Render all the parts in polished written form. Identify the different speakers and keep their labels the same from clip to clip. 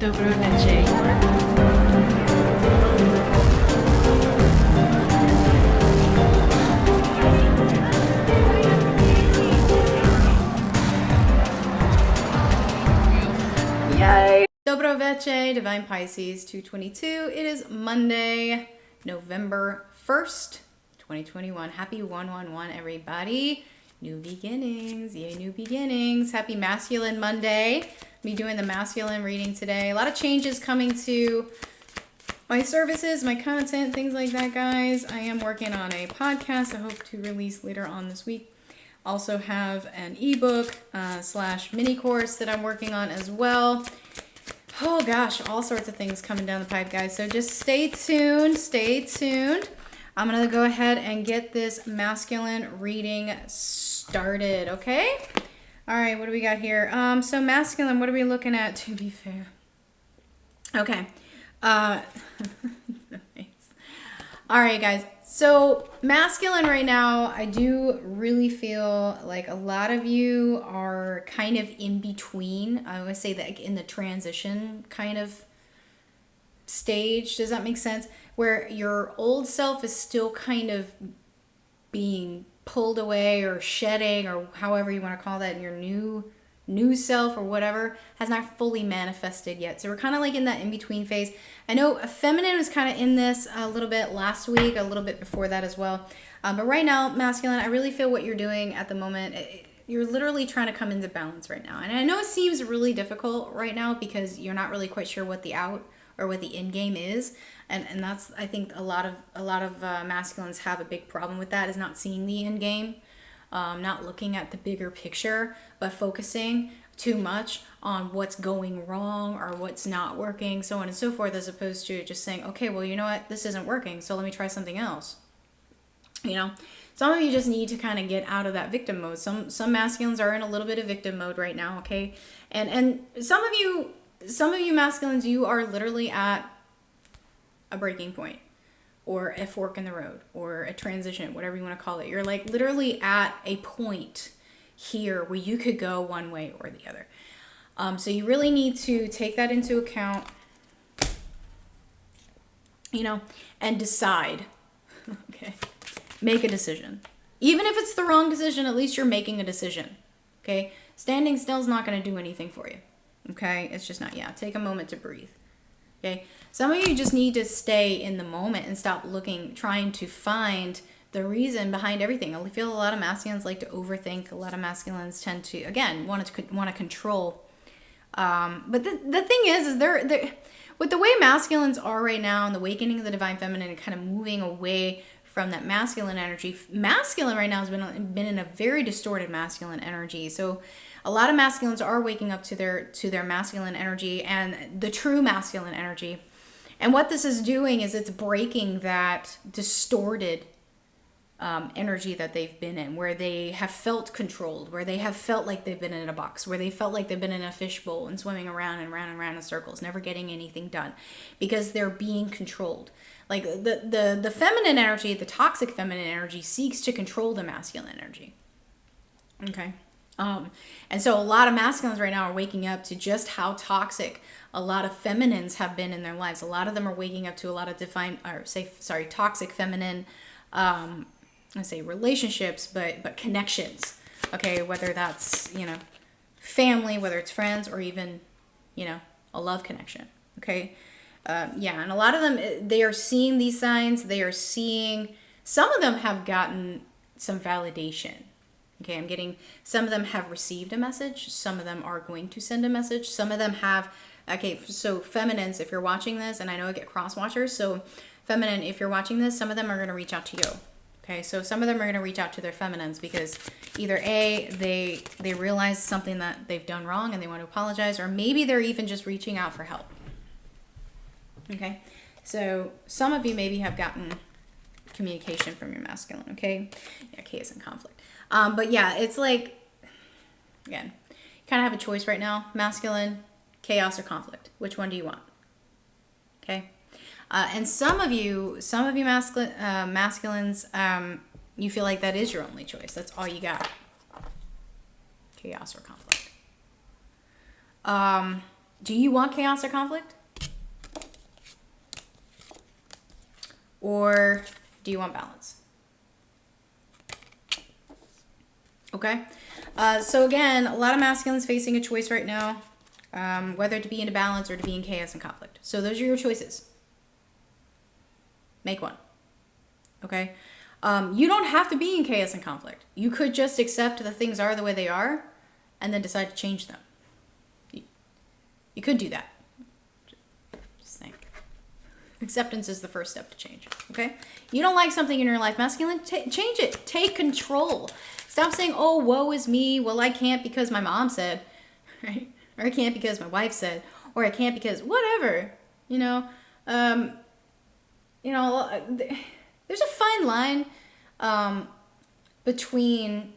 Speaker 1: Dobro večer. Yay! Dobro večer, Divine Pisces 222. It is Monday, November 1st, 2021. Happy 111, everybody. New beginnings. Yay, new beginnings. Happy Masculine Monday. Me doing the masculine reading today. A lot of changes coming to my services, my content, things like that, guys. I am working on a podcast I hope to release later on this week. Also have an ebook / mini course that I'm working on as well. Oh gosh, all sorts of things coming down the pipe, guys. So just stay tuned. Stay tuned. I'm going to go ahead and get this masculine reading started, okay? All right, what do we got here? So masculine, what are we looking at, to be fair? Okay. Nice. All right, guys. So masculine right now, I do really feel like a lot of you are kind of in between. I always say that in the transition kind of stage. Does that make sense? Where your old self is still kind of being pulled away or shedding, or however you want to call that, and your new self or whatever has not fully manifested yet. So we're kind of like in that in-between phase. I know feminine was kind of in this a little bit last week, a little bit before that as well. But right now, masculine, I really feel what you're doing at the moment. You're literally trying to come into balance right now. And I know it seems really difficult right now because you're not really quite sure what the out or what the end game is. And that's, I think a lot of masculines have a big problem with that, is not seeing the end game, not looking at the bigger picture, but focusing too much on what's going wrong or what's not working, so on and so forth, as opposed to just saying, okay, well, you know what, this isn't working, so let me try something else. You know, some of you just need to kind of get out of that victim mode. Some masculines are in a little bit of victim mode right now, okay? And some of you masculines, you are literally at a breaking point or a fork in the road or a transition, whatever you want to call it. You're like literally at a point here where you could go one way or the other. So you really need to take that into account, you know, and decide. Okay. Make a decision. Even if it's the wrong decision, at least you're making a decision. Okay. Standing still is not going to do anything for you. Okay. It's just not. Yeah. Take a moment to breathe. Okay. Some of you just need to stay in the moment and stop trying to find the reason behind everything. I feel a lot of masculines like to overthink. A lot of masculines tend to, again, want to control. But the thing is they're with the way masculines are right now, and the awakening of the divine feminine and kind of moving away from that masculine energy. Masculine right now has been in a very distorted masculine energy. So a lot of masculines are waking up to their masculine energy and the true masculine energy. And what this is doing is it's breaking that distorted energy that they've been in, where they have felt controlled, where they have felt like they've been in a box, where they felt like they've been in a fishbowl and swimming around and round and round in circles, never getting anything done because they're being controlled. Like the feminine energy, the toxic feminine energy, seeks to control the masculine energy. Okay. And so a lot of masculines right now are waking up to just how toxic a lot of feminines have been in their lives. A lot of them are waking up to a lot of toxic feminine, I say relationships, but connections. Okay. Whether that's, you know, family, whether it's friends, or even, you know, a love connection. Okay. Yeah. And a lot of them, they are seeing these signs. They are seeing, some of them have gotten some validation. Okay, I'm getting, some of them have received a message. Some of them are going to send a message. Some of them have, okay, so feminines, if you're watching this, and I know I get cross watchers, so feminine, if you're watching this, some of them are going to reach out to you. Okay, so some of them are going to reach out to their feminines because either A, they realize something that they've done wrong and they want to apologize, or maybe they're even just reaching out for help. Okay, so some of you maybe have gotten communication from your masculine, okay? Yeah, chaos and conflict. But yeah, it's like, again, you kind of have a choice right now. Masculine, chaos, or conflict. Which one do you want? Okay. And some of you masculines, you feel like that is your only choice. That's all you got. Chaos or conflict. Do you want chaos or conflict? Or do you want balance? Okay. So again, a lot of masculines facing a choice right now, whether to be in balance or to be in chaos and conflict. So those are your choices. Make one. Okay. You don't have to be in chaos and conflict. You could just accept that things are the way they are and then decide to change them. You could do that. Just think. Acceptance is the first step to change. Okay. You don't like something in your life, masculine, change it. Take control. Stop saying, oh, woe is me. Well, I can't because my mom said, right? Or I can't because my wife said, or I can't because whatever, there's a fine line between,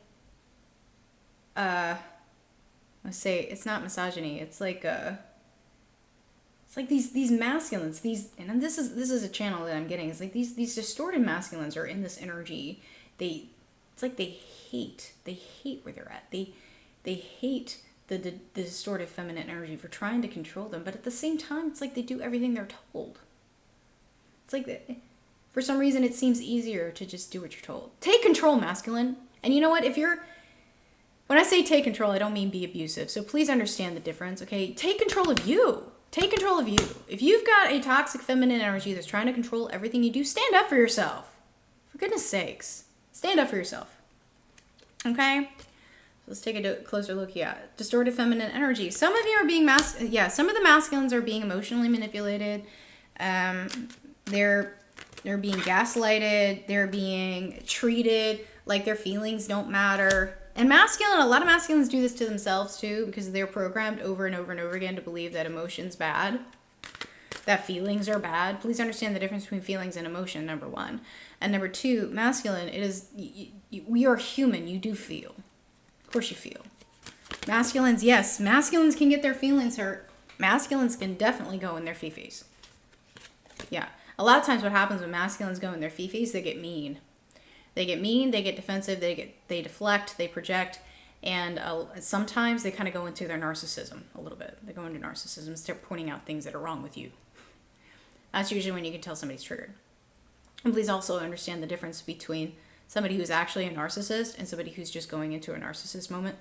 Speaker 1: let's say it's not misogyny. It's like these masculines, and this is a channel that I'm getting. It's like these distorted masculines are in this energy. It's like they hate where they're at. They hate the distorted feminine energy for trying to control them, but at the same time, it's like they do everything they're told. It's like for some reason, it seems easier to just do what you're told. Take control, masculine. And you know what? When I say take control, I don't mean be abusive. So please understand the difference, okay? Take control of you. Take control of you. If you've got a toxic feminine energy that's trying to control everything you do, stand up for yourself. For goodness sakes, stand up for yourself. Okay? So let's take a closer look here. Distorted feminine energy. Some of you are being some of the masculines are being emotionally manipulated. They're being gaslighted. They're being treated like their feelings don't matter. And a lot of masculines do this to themselves too, because they're programmed over and over and over again to believe that emotion's bad, that feelings are bad. Please understand the difference between feelings and emotion, number one. And number two, masculine, we are human. You do feel. Of course you feel. Masculines, yes. Masculines can get their feelings hurt. Masculines can definitely go in their fifis. Yeah. A lot of times what happens when masculines go in their fifis, they get mean. They get mean, they get defensive, they deflect, they project, and sometimes they kind of go into their narcissism a little bit. They go into narcissism and start pointing out things that are wrong with you. That's usually when you can tell somebody's triggered. And please also understand the difference between somebody who's actually a narcissist and somebody who's just going into a narcissist moment.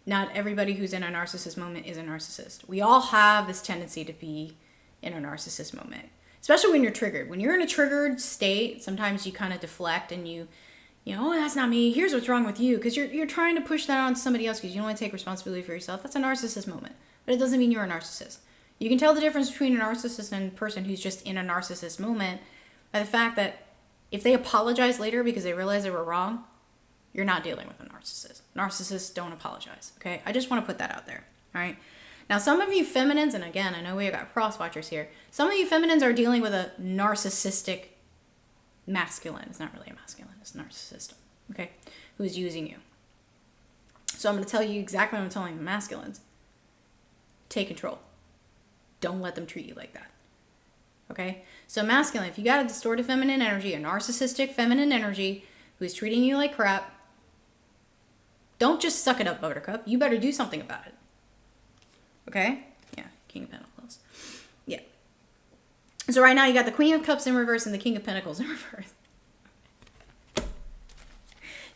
Speaker 1: Not everybody who's in a narcissist moment is a narcissist. We all have this tendency to be in a narcissist moment. Especially when you're triggered. When you're in a triggered state, sometimes you kind of deflect and you oh, that's not me. Here's what's wrong with you. Because you're trying to push that on somebody else because you don't want to take responsibility for yourself. That's a narcissist moment. But it doesn't mean you're a narcissist. You can tell the difference between a narcissist and a person who's just in a narcissist moment by the fact that if they apologize later because they realize they were wrong, you're not dealing with a narcissist. Narcissists don't apologize, okay? I just want to put that out there, all right? Now, some of you feminines, and again, I know we've got cross-watchers here, some of you feminines are dealing with a narcissistic masculine. It's not really a masculine, it's narcissistic, okay? Who's using you. So I'm going to tell you exactly what I'm telling the masculines. Take control. Don't let them treat you like that, okay? So masculine, if you got a distorted feminine energy, a narcissistic feminine energy who's treating you like crap, don't just suck it up, buttercup. You better do something about it. Okay? Yeah, King of Pentacles. Yeah. So right now you got the Queen of Cups in reverse and the King of Pentacles in reverse.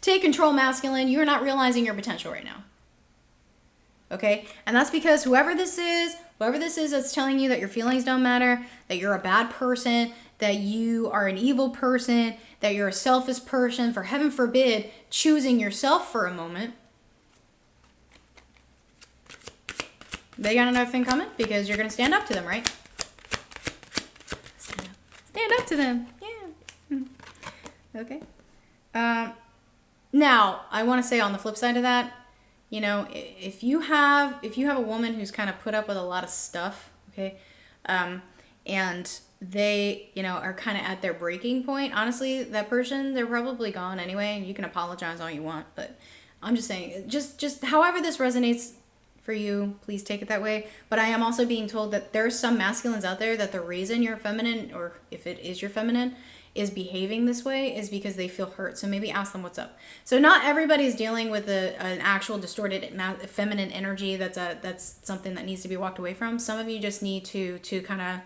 Speaker 1: Take control, masculine. You're not realizing your potential right now. Okay? And that's because whoever this is that's telling you that your feelings don't matter, that you're a bad person, that you are an evil person, that you're a selfish person, for heaven forbid, choosing yourself for a moment, they got another thing coming because you're going to stand up to them, right? Stand up to them. Yeah. Okay. Now, I want to say on the flip side of that, you know, if you have a woman who's kind of put up with a lot of stuff, okay, and they, you know, are kind of at their breaking point, honestly, that person, they're probably gone anyway. You can apologize all you want, but I'm just saying, just however this resonates for you, please take it that way. But I am also being told that there's some masculines out there that the reason you're feminine, or if it is your feminine, is behaving this way is because they feel hurt. So maybe ask them what's up. So not everybody's dealing with an actual distorted feminine energy. That's something that needs to be walked away from. Some of you just need to kind of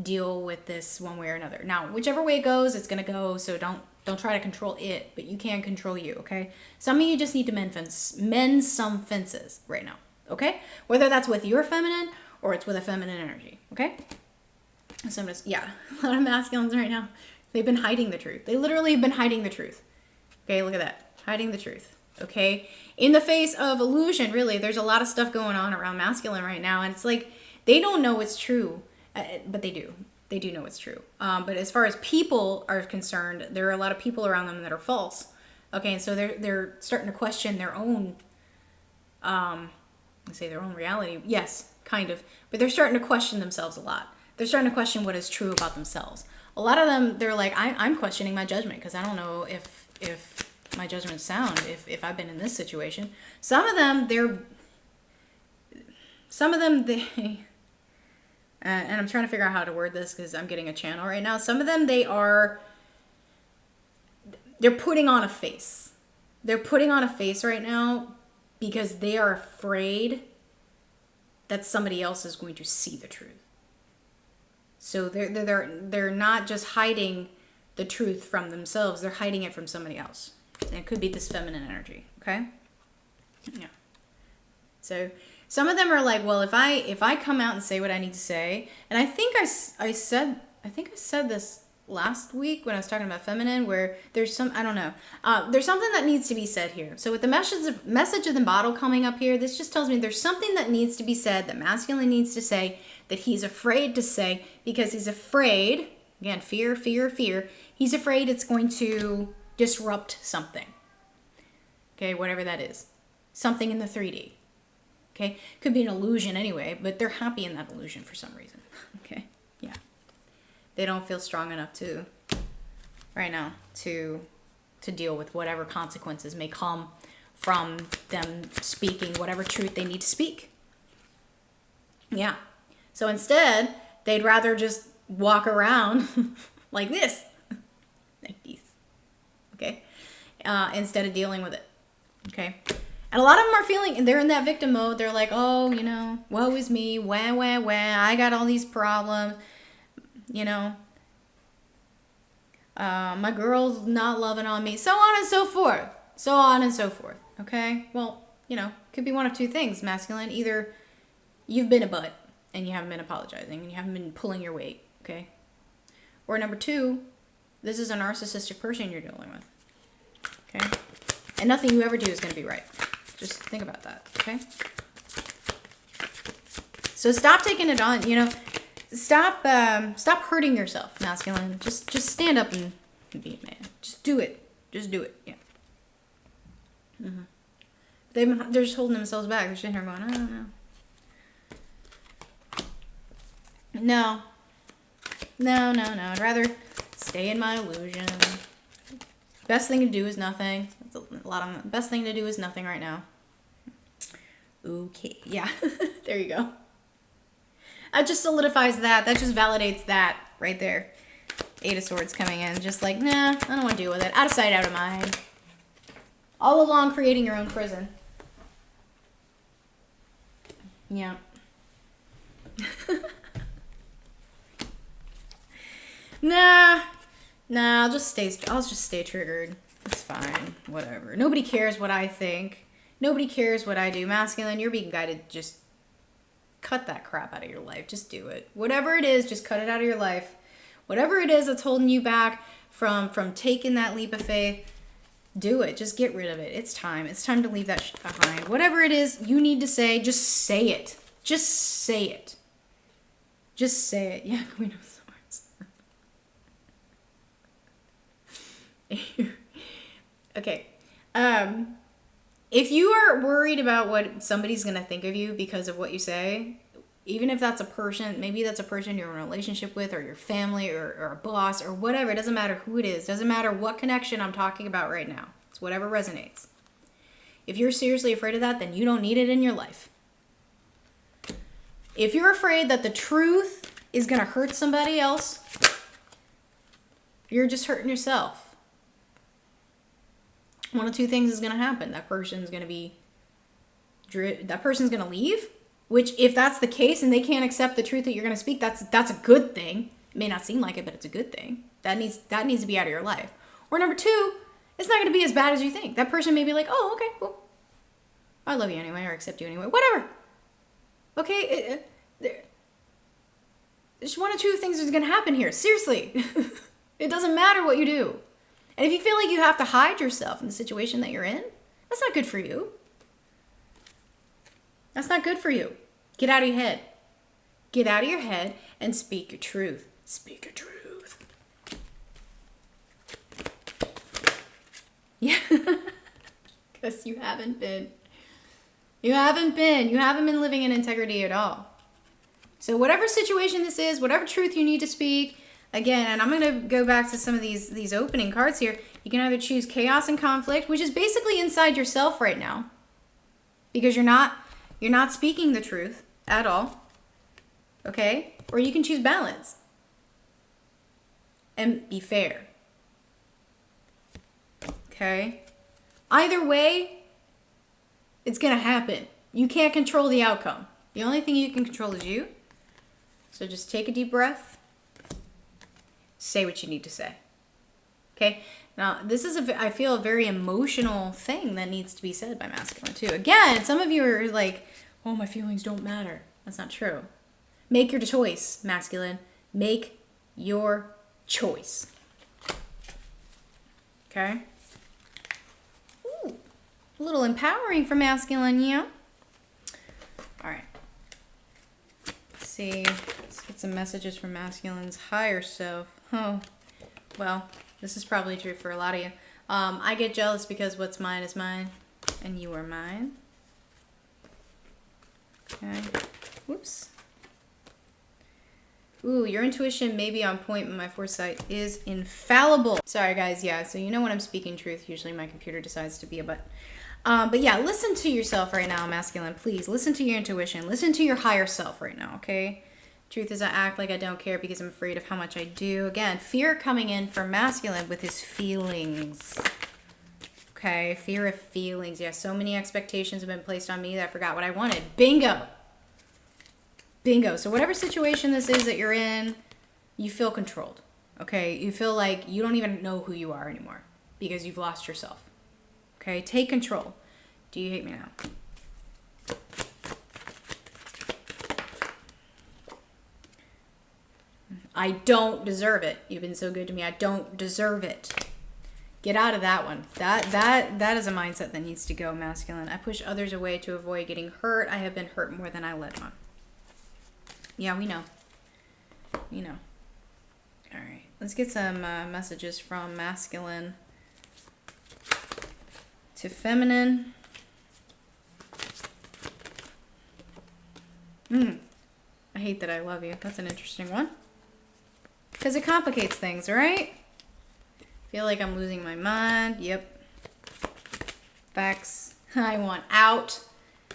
Speaker 1: deal with this one way or another. Now, whichever way it goes, it's going to go. So don't try to control it, but you can control you, okay? Some of you just need to mend some fences right now, okay? Whether that's with your feminine or it's with a feminine energy, okay? So I'm just, yeah, a lot of masculines right now. They've been hiding the truth. They literally have been hiding the truth. Okay, look at that. Hiding the truth. Okay? In the face of illusion, really, there's a lot of stuff going on around masculine right now. And it's like, they don't know it's true. But they do. They do know it's true. But as far as people are concerned, there are a lot of people around them that are false. Okay, and so they're starting to question their own, say their own reality. Yes, kind of. But they're starting to question themselves a lot. They're starting to question what is true about themselves. A lot of them, they're like, I'm questioning my judgment because I don't know if my judgment's sound, if I've been in this situation. Some of them, they, and I'm trying to figure out how to word this because I'm getting a channel right now. Some of them, they're putting on a face. They're putting on a face right now because they are afraid that somebody else is going to see the truth. So they're not just hiding the truth from themselves. They're hiding it from somebody else. And it could be this feminine energy. Okay. Yeah. So some of them are like, well, if I come out and say what I need to say, and I think I said this last week when I was talking about feminine, where there's some, I don't know, there's something that needs to be said here. So with the message of the bottle coming up here, this just tells me there's something that needs to be said, that masculine needs to say, that he's afraid to say, because he's afraid, again, fear, he's afraid it's going to disrupt something. Okay, whatever that is. Something in the 3D. Okay, could be an illusion anyway, but they're happy in that illusion for some reason. Okay, yeah. They don't feel strong enough right now, to deal with whatever consequences may come from them speaking whatever truth they need to speak. Yeah. So instead, they'd rather just walk around like this. Like these. Okay? Instead of dealing with it. Okay? And a lot of them are feeling, they're in that victim mode. They're like, oh, woe is me. Wah, wah, wah. I got all these problems. My girl's not loving on me. So on and so forth. So on and so forth. Okay? Well, could be one of two things, masculine. Either you've been a butt and you haven't been apologizing and you haven't been pulling your weight, okay? Or number two, this is a narcissistic person you're dealing with, okay? And nothing you ever do is going to be right. Just think about that, okay? So stop taking it on, stop hurting yourself, masculine. Just stand up and be a man. Just do it. Just do it, yeah. Mm-hmm. They're just holding themselves back. They're sitting here going, I don't know. No. I'd rather stay in my illusion. Best thing to do is nothing. That's a lot of them. Best thing to do is nothing right now. Okay. Yeah. There you go. That just solidifies that. That just validates that right there. 8 of Swords coming in. Just like, nah, I don't want to deal with it. Out of sight, out of mind. All along creating your own prison. Yeah. Nah, I'll just stay triggered. It's fine. Whatever. Nobody cares what I think. Nobody cares what I do. Masculine, you're being guided. Just cut that crap out of your life. Just do it. Whatever it is, just cut it out of your life. Whatever it is that's holding you back from taking that leap of faith, do it. Just get rid of it. It's time. It's time to leave that shit behind. Whatever it is you need to say, just say it. Just say it. Just say it. Yeah, Queen of Swords. Okay. If you are worried about what somebody's going to think of you because of what you say, even if that's a person, maybe that's a person you're in a relationship with, or your family, or a boss, or whatever, it doesn't matter who it is. It doesn't matter what connection I'm talking about right now. It's whatever resonates. If you're seriously afraid of that, then you don't need it in your life. If you're afraid that the truth is going to hurt somebody else, you're just hurting yourself. One of two things is going to happen. That person's going to leave, which if that's the case and they can't accept the truth that you're going to speak, that's a good thing. It may not seem like it, but it's a good thing. That needs to be out of your life. Or number two, it's not going to be as bad as you think. That person may be like, oh, okay, cool. I love you anyway, or accept you anyway. Whatever. Okay? There's one or two things that's going to happen here. Seriously. It doesn't matter what you do. And if you feel like you have to hide yourself in the situation that you're in, that's not good for you. That's not good for you. Get out of your head. Get out of your head and speak your truth. Speak your truth. Yeah. Because you haven't been. You haven't been living in integrity at all. So whatever situation this is, whatever truth you need to speak, again, and I'm going to go back to some of these opening cards here. You can either choose chaos and conflict, which is basically inside yourself right now. Because you're not speaking the truth at all. Okay? Or you can choose balance. And be fair. Okay? Either way, it's going to happen. You can't control the outcome. The only thing you can control is you. So just take a deep breath. Say what you need to say. Okay? Now, this is, I feel, a very emotional thing that needs to be said by masculine, too. Again, some of you are like, oh, my feelings don't matter. That's not true. Make your choice, masculine. Make your choice. Okay? Ooh, a little empowering for masculine, yeah? All right. Let's see. Let's get some messages from masculine's higher self. Oh, well, this is probably true for a lot of you. I get jealous because what's mine is mine, and you are mine. Okay. Whoops. Ooh, your intuition may be on point, but my foresight is infallible. Sorry, guys. Yeah, so you know when I'm speaking truth, usually my computer decides to be a butt. But yeah, listen to yourself right now, masculine. Please, listen to your intuition. Listen to your higher self right now, okay? Truth is I act like I don't care because I'm afraid of how much I do. Again, fear coming in for masculine with his feelings. Okay, fear of feelings. Yeah, so many expectations have been placed on me that I forgot what I wanted. Bingo! Bingo. So whatever situation this is that you're in, you feel controlled. Okay, you feel like you don't even know who you are anymore because you've lost yourself. Okay, take control. Do you hate me now? I don't deserve it. You've been so good to me. I don't deserve it. Get out of that one. That is a mindset that needs to go, masculine. I push others away to avoid getting hurt. I have been hurt more than I let on. Yeah, we know. We know. All right. Let's get some messages from masculine to feminine. I hate that I love you. That's an interesting one. Because it complicates things, right? Feel like I'm losing my mind. Yep. Facts. I want out.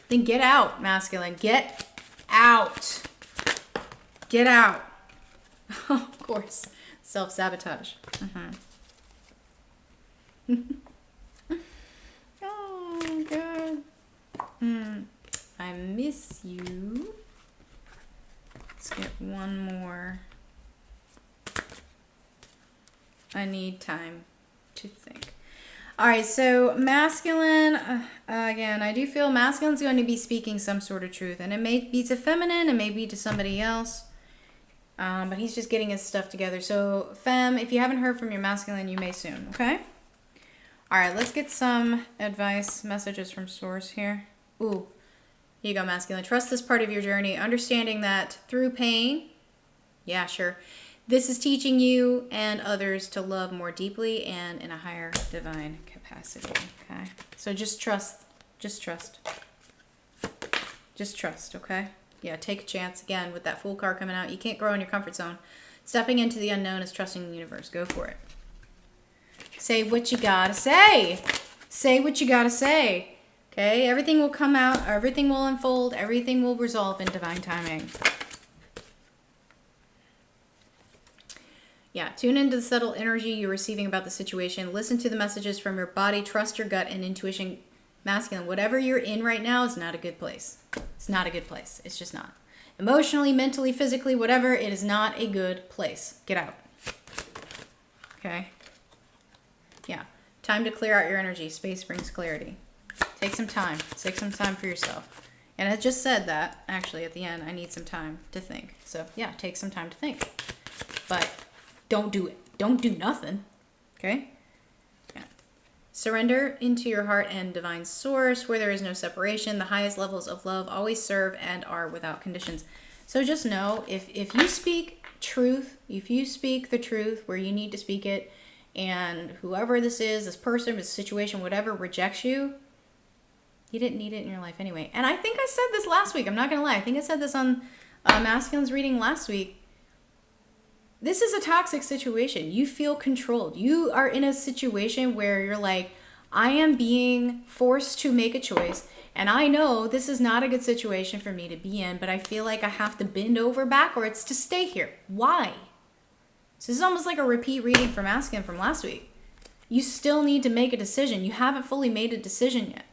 Speaker 1: Then get out, masculine. Get out. Get out. Of course. Self-sabotage. Oh, God. I miss you. Let's get one more. I need time to think. All right, so masculine, again, I do feel masculine's going to be speaking some sort of truth. And it may be to feminine, it may be to somebody else. But he's just getting his stuff together. So, femme, if you haven't heard from your masculine, you may soon, okay? All right, let's get some advice, messages from source here. Ooh, here you go, masculine. Trust this part of your journey, understanding that through pain, yeah, sure, this is teaching you and others to love more deeply and in a higher divine capacity, okay? So just trust. Just trust. Just trust, okay? Yeah, take a chance. Again, with that Fool card coming out, you can't grow in your comfort zone. Stepping into the unknown is trusting the universe. Go for it. Say what you gotta say. Say what you gotta say. Okay? Everything will come out. Everything will unfold. Everything will resolve in divine timing. Yeah, tune into the subtle energy you're receiving about the situation. Listen to the messages from your body. Trust your gut and intuition. Masculine, whatever you're in right now is not a good place. It's not a good place. It's just not. Emotionally, mentally, physically, whatever, it is not a good place. Get out. Okay? Yeah. Time to clear out your energy. Space brings clarity. Take some time. Take some time for yourself. And I just said that, actually, at the end, I need some time to think. So, yeah, take some time to think. But don't do it. Don't do nothing. Okay? Yeah. Surrender into your heart and divine source where there is no separation. The highest levels of love always serve and are without conditions. So just know, if you speak truth, if you speak the truth where you need to speak it, and whoever this is, this person, this situation, whatever, rejects you, you didn't need it in your life anyway. And I think I said this last week. I'm not going to lie. I think I said this on Masculine's reading last week. This is a toxic situation. You feel controlled. You are in a situation where you're like, I am being forced to make a choice. And I know this is not a good situation for me to be in, but I feel like I have to bend over backwards to stay here. Why? So this is almost like a repeat reading for Masculine from last week. You still need to make a decision. You haven't fully made a decision yet.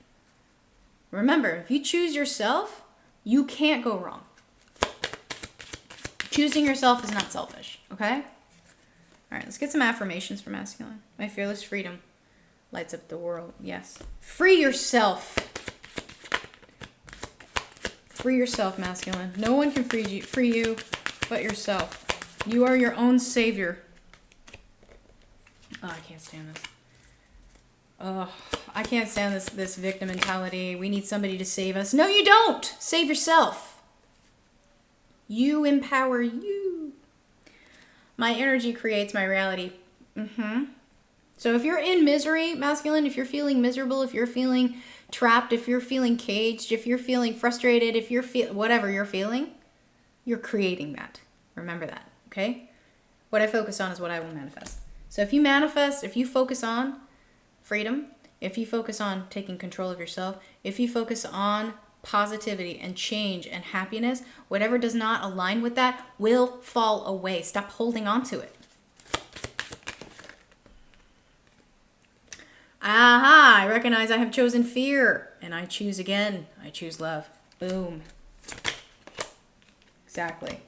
Speaker 1: Remember, if you choose yourself, you can't go wrong. Choosing yourself is not selfish, okay? All right, let's get some affirmations for Masculine. My fearless freedom lights up the world. Yes. Free yourself. Free yourself, Masculine. No one can free you but yourself. You are your own savior. Oh, I can't stand this. Oh, I can't stand this victim mentality. We need somebody to save us. No, you don't. Save yourself. You empower you. My energy creates my reality. So if you're in misery, Masculine, if you're feeling miserable, if you're feeling trapped, if you're feeling caged, if you're feeling frustrated, if you're whatever you're feeling, you're creating that. Remember that, okay? What I focus on is what I will manifest. So if you manifest, if you focus on freedom, if you focus on taking control of yourself, if you focus on positivity and change and happiness, whatever does not align with that will fall away. Stop holding on to it. Aha, I recognize I have chosen fear and I choose again. I choose love. Boom. Exactly.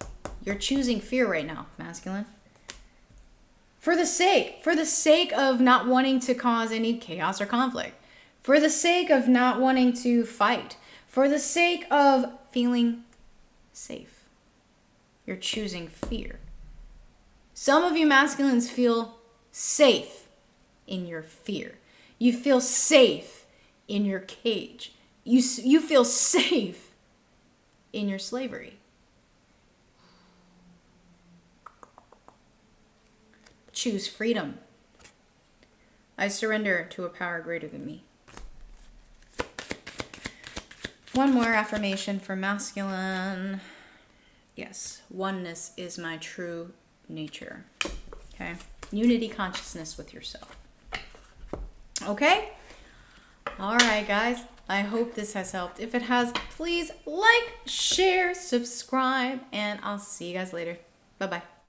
Speaker 1: You're choosing fear right now, Masculine. For the sake of not wanting to cause any chaos or conflict. For the sake of not wanting to fight. For the sake of feeling safe. You're choosing fear. Some of you Masculines feel safe in your fear. You feel safe in your cage. You feel safe in your slavery. Choose freedom. I surrender to a power greater than me. One more affirmation for Masculine. Yes, oneness is my true nature. Okay? Unity consciousness with yourself. Okay? All right, guys. I hope this has helped. If it has, please like, share, subscribe, and I'll see you guys later. Bye-bye.